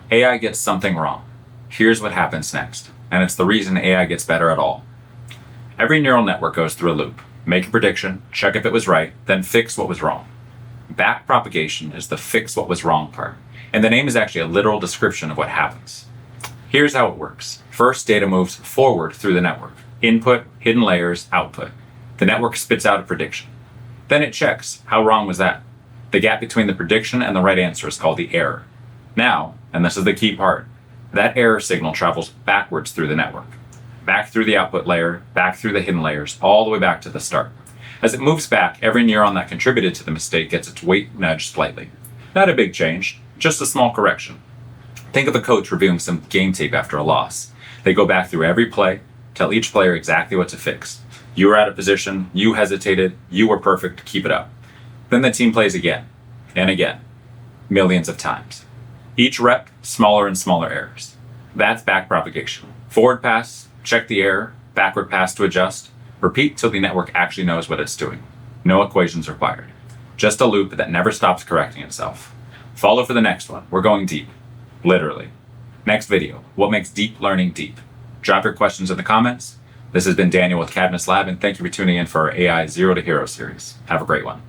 AI gets something wrong. Here's what happens next, and it's the reason AI gets better at all. Every neural network goes through a loop. Make a prediction, check if it was right, then fix what was wrong. Backpropagation is the fix what was wrong part, and the name is actually a literal description of what happens. Here's how it works. First, data moves forward through the network. Input, hidden layers, output. The network spits out a prediction. Then it checks, how wrong was that? The gap between the prediction and the right answer is called the error. Now, and this is the key part, that error signal travels backwards through the network. Back through the output layer, back through the hidden layers, all the way back to the start. As it moves back, every neuron that contributed to the mistake gets its weight nudged slightly. Not a big change, just a small correction. Think of a coach reviewing some game tape after a loss. They go back through every play, tell each player exactly what to fix. You were out of position, you hesitated, you were perfect, keep it up. Then the team plays again, and again, millions of times. Each rep, smaller and smaller errors. That's backpropagation. Forward pass, check the error, backward pass to adjust. Repeat till the network actually knows what it's doing. No equations required. Just a loop that never stops correcting itself. Follow for the next one. We're going deep. Literally. Next video, what makes deep learning deep? Drop your questions in the comments. This has been Daniel with Cadmus Lab, and thank you for tuning in for our AI Zero to Hero series. Have a great one.